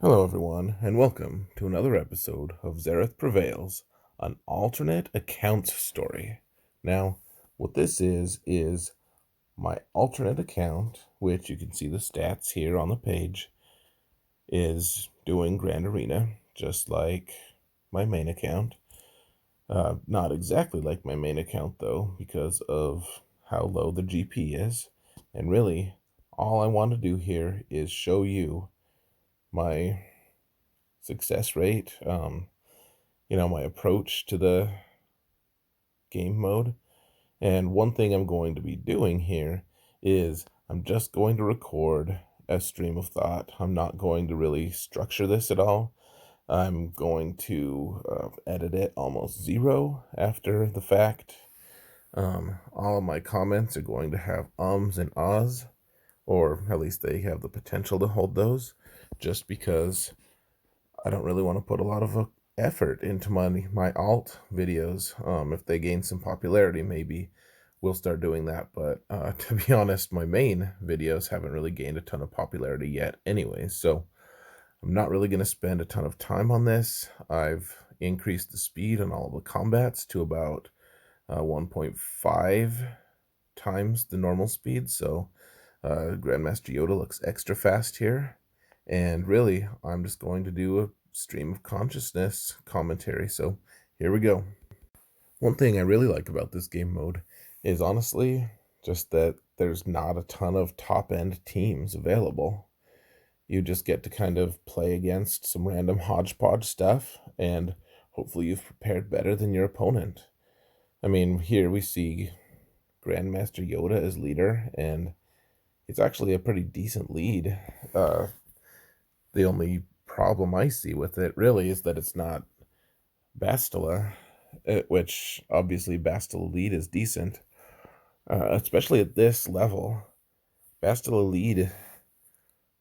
Hello, everyone, and welcome to another episode of Xaereth Prevails, an alternate accounts story. Now, what this is my alternate account, which you can see the stats here on the page, is doing Grand Arena, just like my main account. Not exactly like my main account, though, because of how low the GP is. And really, all I want to do here is show you my success rate, my approach to the game mode. And one thing I'm going to be doing here is I'm just going to record a stream of thought. I'm not going to really structure this at all. I'm going to edit it almost zero after the fact. All of my comments are going to have ums and ahs, or at least they have the potential to hold those, just because I don't really want to put a lot of effort into my alt videos. If they gain some popularity, maybe we'll start doing that. But to be honest, my main videos haven't really gained a ton of popularity yet anyways. So I'm not really going to spend a ton of time on this. I've increased the speed on all of the combats to about 1.5 times the normal speed. So Grandmaster Yoda looks extra fast here. And really, I'm just going to do a stream of consciousness commentary. So here we go. One thing I really like about this game mode is honestly just that there's not a ton of top end teams available. You just get to kind of play against some random hodgepodge stuff, and hopefully you've prepared better than your opponent. I mean, here we see Grandmaster Yoda as leader, and it's actually a pretty decent lead. The only problem I see with it really is that it's not Bastila, which obviously Bastila lead is decent, especially at this level. Bastila lead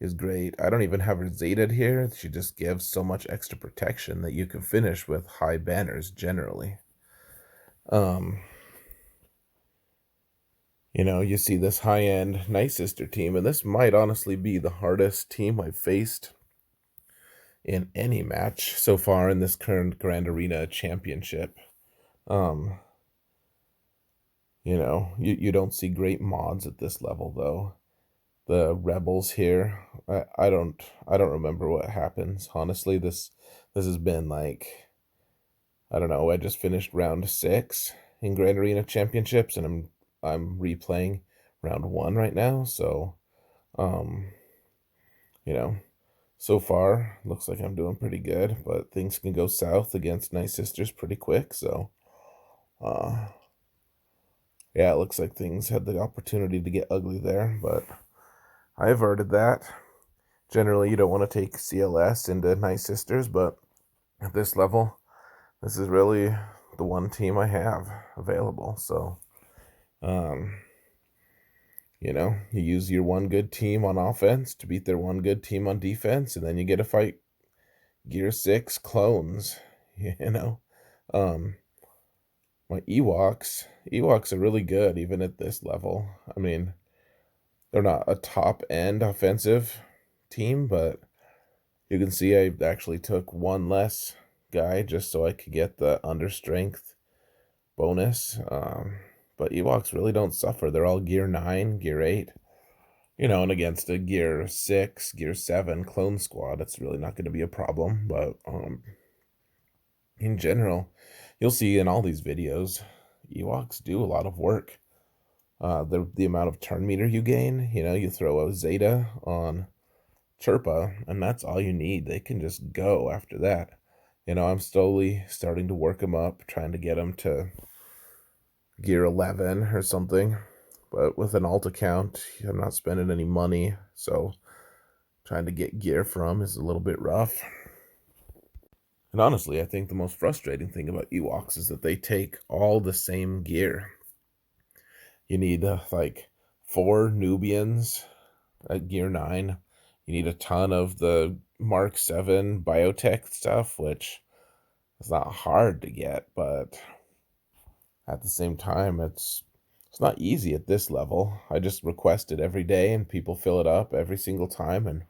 is great. I don't even have her Zetaed here. She just gives so much extra protection that you can finish with high banners generally. You see this high-end Night Sister team, and this might honestly be the hardest team I've faced in any match so far in this current Grand Arena Championship. You don't see great mods at this level though. The rebels here, I don't remember what happens. Honestly, this has been like, I don't know, I just finished round 6 in Grand Arena Championships, and I'm replaying round 1 right now, so um you know so far looks like I'm doing pretty good, but things can go south against Night Sisters pretty quick. So yeah, it looks like things had the opportunity to get ugly there, but I averted that. Generally, you don't want to take CLS into Night Sisters, but at this level, this is really the one team I have available. So, you use your one good team on offense to beat their one good team on defense, and then you get to fight Gear 6 clones, you know? Um, my Ewoks are really good even at this level. I mean, they're not a top end offensive team, but you can see I actually took one less guy just so I could get the understrength bonus. But Ewoks really don't suffer. They're all gear 9, gear 8. And against a gear 6, gear 7 clone squad, it's really not going to be a problem. But in general, you'll see in all these videos, Ewoks do a lot of work. The amount of turn meter you gain, you throw a Zeta on Chirpa, and that's all you need. They can just go after that. I'm slowly starting to work them up, trying to get them to gear 11 or something. But with an alt account, I'm not spending any money, so trying to get gear from is a little bit rough. And honestly, I think the most frustrating thing about Ewoks is that they take all the same gear. You need like 4 Nubians at gear 9. You need a ton of the Mark 7 biotech stuff, which is not hard to get, but at the same time, it's not easy at this level. I just request it every day, and people fill it up every single time, and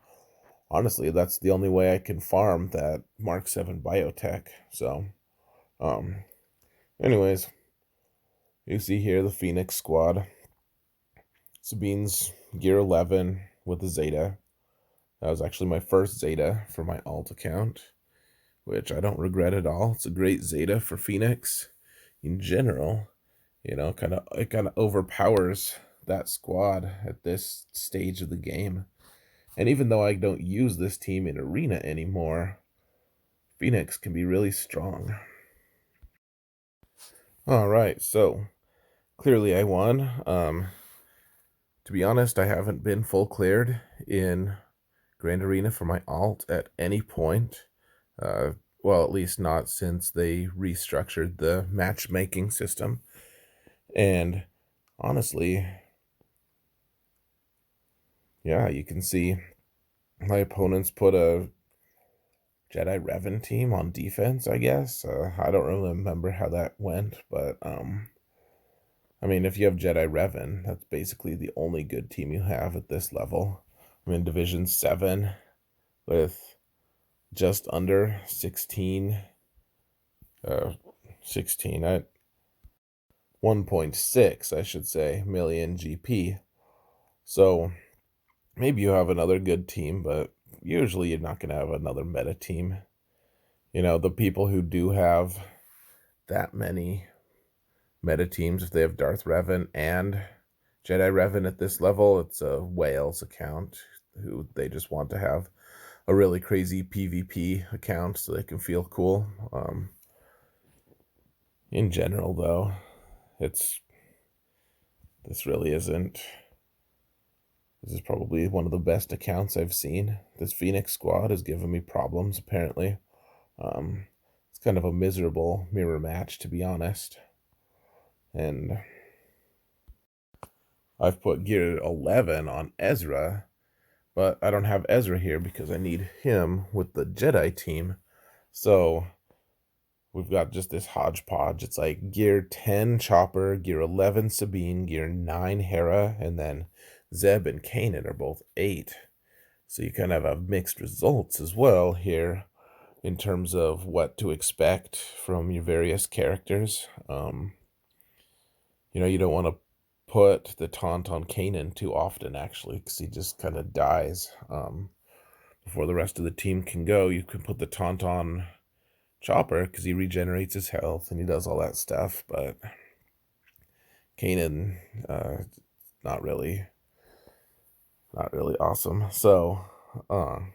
honestly, that's the only way I can farm that Mark 7 biotech. So, um, anyways, you see here the Phoenix squad. Sabine's gear 11 with the Zeta. That was actually my first Zeta for my alt account, which I don't regret at all. It's a great Zeta for Phoenix in general. It kind of overpowers that squad at this stage of the game. And even though I don't use this team in Arena anymore, Phoenix can be really strong. All right, so clearly I won. To be honest, I haven't been full cleared in Grand Arena for my alt at any point. Well, at least not since they restructured the matchmaking system. And honestly, yeah, you can see my opponents put a Jedi Revan team on defense, I guess. I don't really remember how that went, but I mean, if you have Jedi Revan, that's basically the only good team you have at this level. I'm in Division 7 with just under 16, 16 at 1.6, I should say, million GP. So maybe you have another good team, but usually you're not going to have another meta team. The people who do have that many meta teams, if they have Darth Revan and Jedi Revan at this level, it's a Whales account who they just want to have a really crazy PvP account so they can feel cool. In general, though, this really isn't. This is probably one of the best accounts I've seen. This Phoenix squad has given me problems, apparently. It's kind of a miserable mirror match, to be honest. And I've put gear 11 on Ezra, but I don't have Ezra here because I need him with the Jedi team. So we've got just this hodgepodge. It's like gear 10 Chopper, gear 11 Sabine, gear 9 Hera, and then Zeb and Kanan are both 8. So you kind of have mixed results as well here in terms of what to expect from your various characters. You don't want to put the taunt on Kanan too often, actually, because he just kind of dies. Before the rest of the team can go, you can put the taunt on Chopper because he regenerates his health and he does all that stuff, but Kanan, not really awesome. So, I'm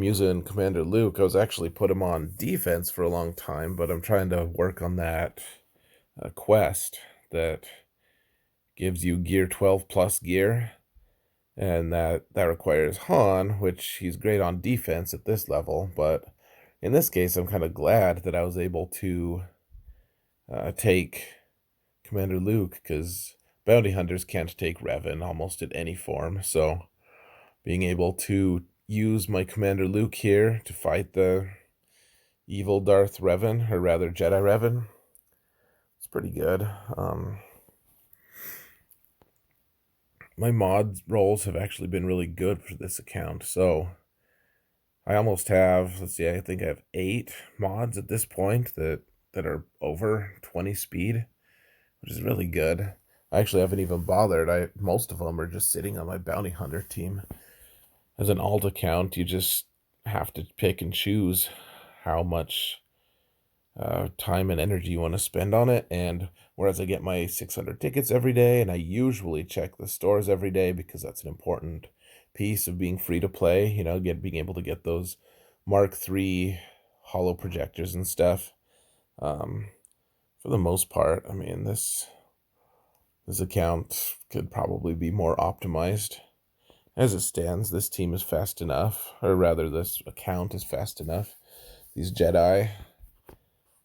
using Commander Luke. I was actually put him on defense for a long time, but I'm trying to work on that quest that gives you gear 12 plus gear, and that requires Han, which he's great on defense at this level, but in this case I'm kind of glad that I was able to take Commander Luke, because bounty hunters can't take Revan almost in any form. So being able to use my Commander Luke here to fight the evil Darth Revan, or rather Jedi Revan, it's pretty good. My mod rolls have actually been really good for this account. So I almost have, let's see, I think I have 8 mods at this point that are over 20 speed, which is really good. I actually haven't even bothered. Most of them are just sitting on my bounty hunter team. As an alt account, you just have to pick and choose how much time and energy you want to spend on it. And whereas I get my 600 tickets every day, and I usually check the stores every day because that's an important piece of being free to play, being able to get those Mark III holo projectors and stuff. For the most part, I mean, this account could probably be more optimized. As it stands, this team is fast enough, or rather, this account is fast enough. These Jedi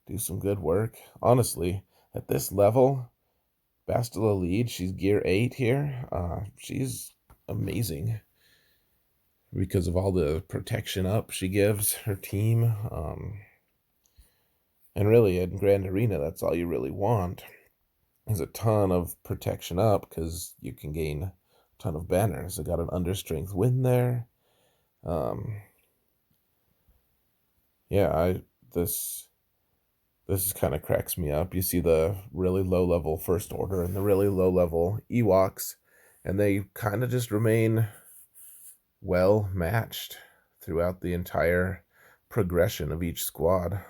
do some good work. Honestly, at this level, Bastila lead, she's gear 8 here. She's amazing because of all the protection up she gives her team. And really, in Grand Arena, that's all you really want. Is a ton of protection up, because you can gain ton of banners. I got an understrength win there. Yeah, this kind of cracks me up. You see the really low level First Order and the really low level Ewoks, and they kind of just remain well matched throughout the entire progression of each squad.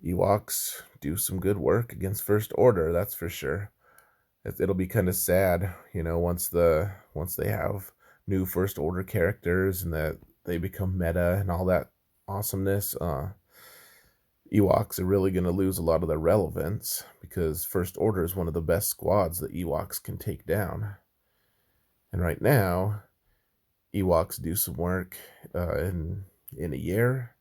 Ewoks do some good work against First Order, that's for sure. It'll be kind of sad, once they have new First Order characters and that they become meta and all that awesomeness. Ewoks are really going to lose a lot of their relevance because First Order is one of the best squads that Ewoks can take down. And right now, Ewoks do some work in a year.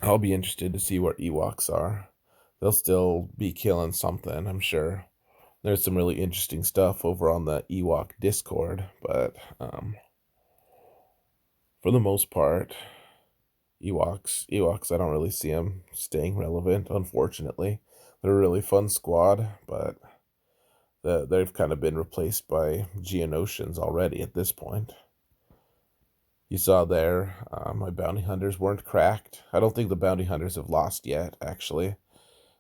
I'll be interested to see where Ewoks are. They'll still be killing something, I'm sure. There's some really interesting stuff over on the Ewok Discord, but for the most part, Ewoks, I don't really see them staying relevant, unfortunately. They're a really fun squad, but they've kind of been replaced by Geonosians already at this point. You saw there, my bounty hunters weren't cracked. I don't think the bounty hunters have lost yet, actually.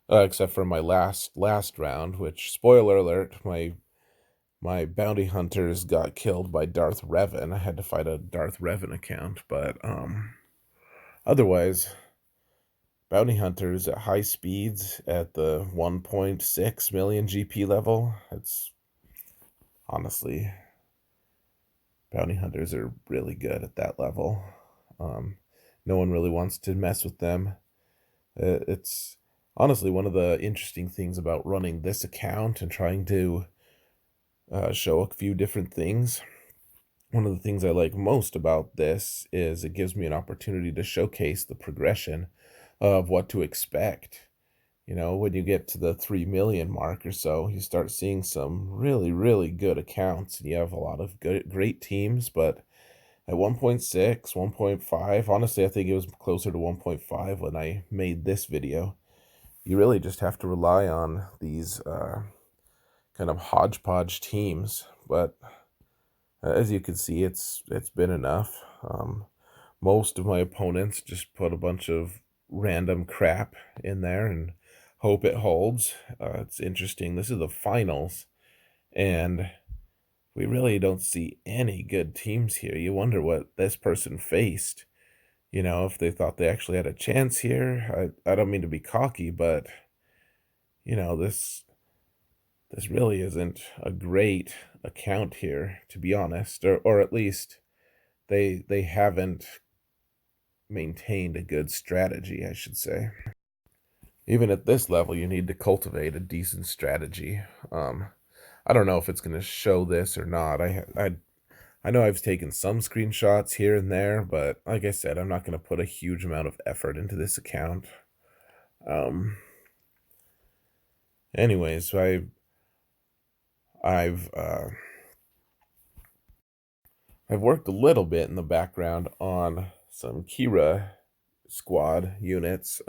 Except for my last round, which, spoiler alert, my bounty hunters got killed by Darth Revan. I had to fight a Darth Revan account, but otherwise, bounty hunters at high speeds at the 1.6 million GP level, it's honestly, bounty hunters are really good at that level. No one really wants to mess with them. It's honestly one of the interesting things about running this account and trying to show a few different things. One of the things I like most about this is it gives me an opportunity to showcase the progression of what to expect. When you get to the 3 million mark or so, you start seeing some really, really good accounts, and you have a lot of great teams. But at 1.6, 1.5, honestly, I think it was closer to 1.5 when I made this video. You really just have to rely on these kind of hodgepodge teams. But as you can see, it's been enough. Most of my opponents just put a bunch of random crap in there and hope it holds. It's interesting. This is the finals, and we really don't see any good teams here. You wonder what this person faced. If they thought they actually had a chance here. I don't mean to be cocky, but this really isn't a great account here, to be honest, or at least they haven't maintained a good strategy, I should say. Even at this level, you need to cultivate a decent strategy. I don't know if it's going to show this or not. I know I've taken some screenshots here and there, but like I said, I'm not going to put a huge amount of effort into this account. Anyways, I've worked a little bit in the background on some Kira squad units.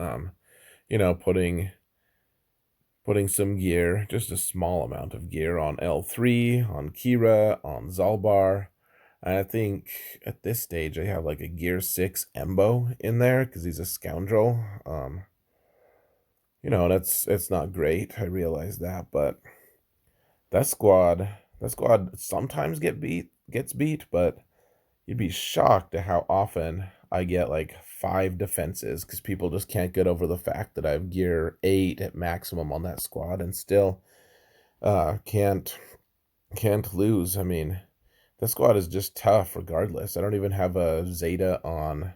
Putting some gear, just a small amount of gear on L3, on Kira, on Zalbar. And I think at this stage I have like a gear 6 Embo in there because he's a scoundrel. It's not great. I realize that, but that squad sometimes gets beat, but you'd be shocked at how often I get like 5 defenses because people just can't get over the fact that I have gear 8 at maximum on that squad and still can't lose. I mean, the squad is just tough regardless. I don't even have a Zeta on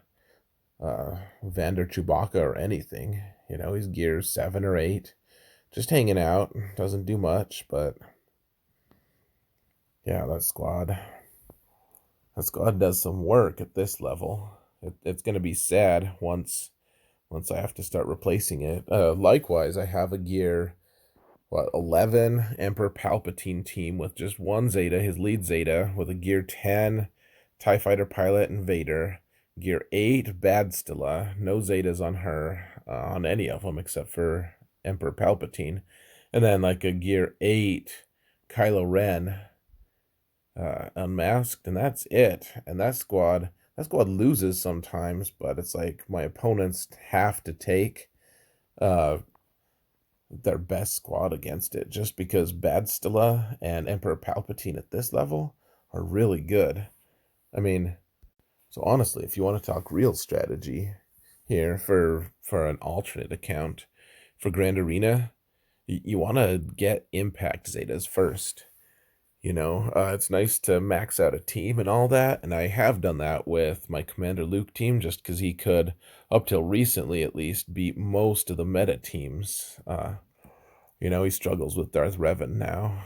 Vander Chewbacca or anything. He's gear 7 or 8, just hanging out, doesn't do much, but yeah, that squad does some work at this level. It's going to be sad once I have to start replacing it. Likewise, I have a gear 11 Emperor Palpatine team with just one Zeta, his lead Zeta, with a gear 10 TIE Fighter pilot and Vader, gear 8 Badstilla, no Zetas on her, on any of them except for Emperor Palpatine, and then like a gear 8 Kylo Ren unmasked, and that's it. And that squad loses sometimes, but it's like my opponents have to take uh their best squad against it, just because Badstilla and Emperor Palpatine at this level are really good. I mean, so honestly, if you want to talk real strategy here for an alternate account for Grand Arena, you want to get impact Zetas first. It's nice to max out a team and all that, and I have done that with my Commander Luke team just because he could, up till recently at least, beat most of the meta teams. He struggles with Darth Revan now.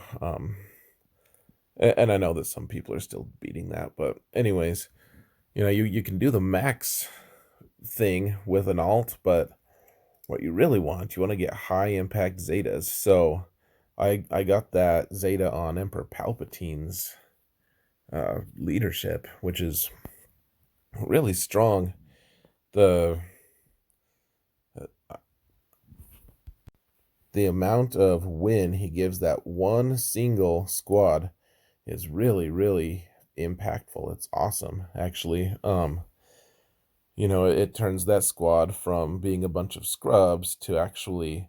And I know that some people are still beating that, but anyways, you can do the max thing with an alt, but what you want to get high impact Zetas. So I got that Zeta on Emperor Palpatine's leadership, which is really strong. The the amount of win he gives that one single squad is really, really impactful. It's awesome, actually. It turns that squad from being a bunch of scrubs to actually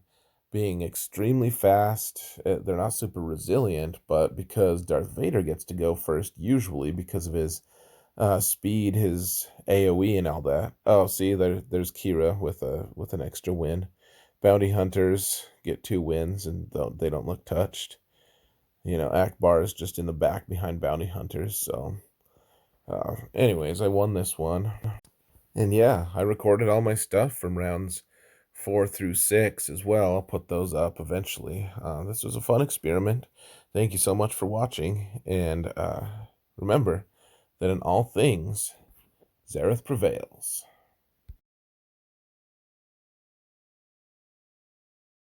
being extremely fast. They're not super resilient, but because Darth Vader gets to go first, usually because of his speed, his AoE, and all that. Oh, see, there's Kira with an extra win. Bounty hunters get 2 wins and they don't look touched. Akbar is just in the back behind bounty hunters. So, anyways, I won this one. And yeah, I recorded all my stuff from rounds 4 through 6 as well. I'll put those up eventually. This was a fun experiment. Thank you so much for watching. And remember that in all things, Xaereth prevails.